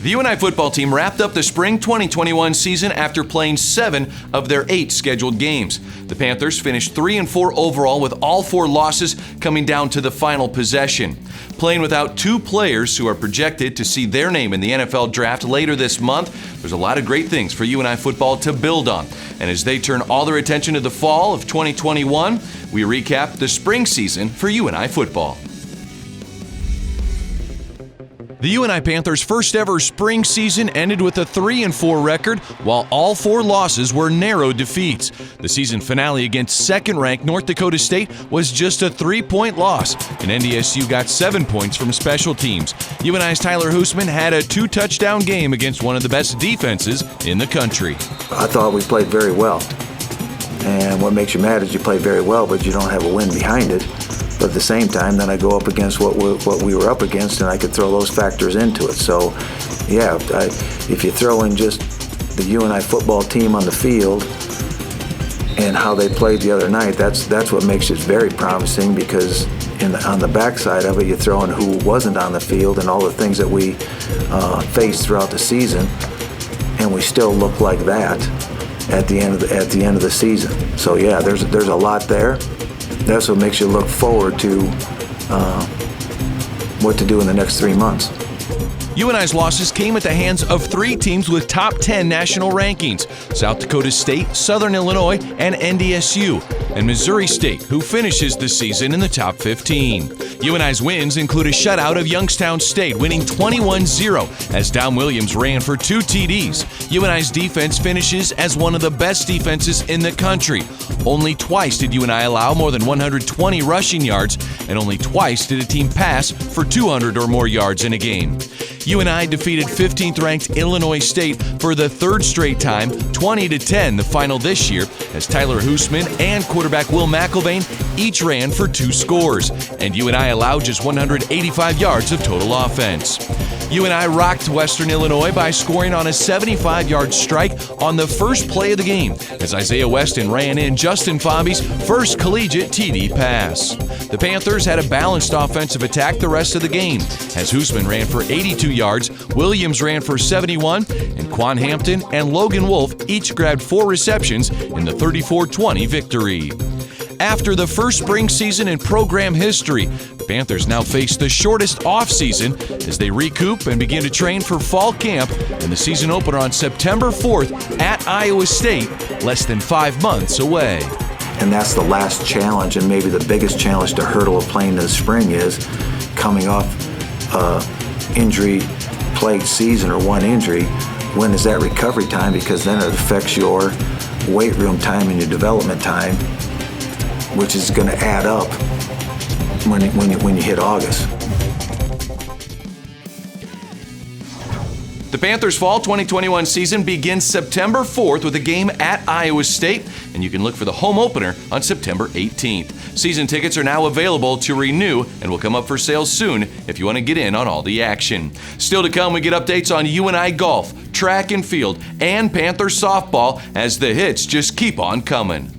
The UNI football team wrapped up the spring 2021 season after playing 7 of their 8 scheduled games. The Panthers finished 3-4 overall, with all 4 losses coming down to the final possession. Playing without 2 players who are projected to see their name in the NFL draft later this month, there's a lot of great things for UNI football to build on. And as they turn all their attention to the fall of 2021, we recap the spring season for UNI football. The UNI Panthers' first ever spring season ended with a 3-4 record, while all 4 losses were narrow defeats. The season finale against second-ranked North Dakota State was just a 3-point loss, and NDSU got 7 points from special teams. UNI's Tyler Hoosman had a 2-touchdown game against one of the best defenses in the country. I thought we played very well, and what makes you mad is you play very well, but you don't have a win behind it. But at the same time, then I go up against what we were up against, and I could throw those factors into it. So, yeah, if you throw in just the UNI football team on the field and how they played the other night, that's what makes it very promising, because on the backside of it, you throw in who wasn't on the field and all the things that we faced throughout the season, and we still look like that at the end of the season. So, yeah, there's a lot there. That's what makes you look forward to what to do in the next 3 months. UNI's losses came at the hands of 3 teams with top 10 national rankings: South Dakota State, Southern Illinois, and NDSU, and Missouri State, who finishes the season in the top 15. UNI's wins include a shutout of Youngstown State, winning 21-0 as Dom Williams ran for 2 TDs. UNI's defense finishes as one of the best defenses in the country. Only twice did UNI allow more than 120 rushing yards, and only twice did a team pass for 200 or more yards in a game. UNI defeated 15th-ranked Illinois State for the 3rd straight time, 20-10 the final this year, as Tyler Hoosman and quarterback Will McIlvain each ran for 2 scores, and UNI allowed just 185 yards of total offense. UNI rocked Western Illinois by scoring on a 75-yard strike on the first play of the game, as Isaiah Weston ran in Justin Fomby's first collegiate TD pass. The Panthers had a balanced offensive attack the rest of the game, as Hoosman ran for 82 yards, Williams ran for 71, and Quan Hampton and Logan Wolf each grabbed 4 receptions in the 34-20 victory. After the first spring season in program history, the Panthers now face the shortest offseason as they recoup and begin to train for fall camp and the season opener on September 4th at Iowa State, less than 5 months away. And that's the last challenge, and maybe the biggest challenge to hurdle of playing this spring is coming off injury-plagued season or one injury. When is that recovery time? Because then it affects your weight room time and your development time, which is going to add up when you hit August. The Panthers' fall 2021 season begins September 4th with a game at Iowa State, and you can look for the home opener on September 18th. Season tickets are now available to renew and will come up for sale soon if you want to get in on all the action. Still to come, we get updates on UNI golf, track and field, and Panther softball as the hits just keep on coming.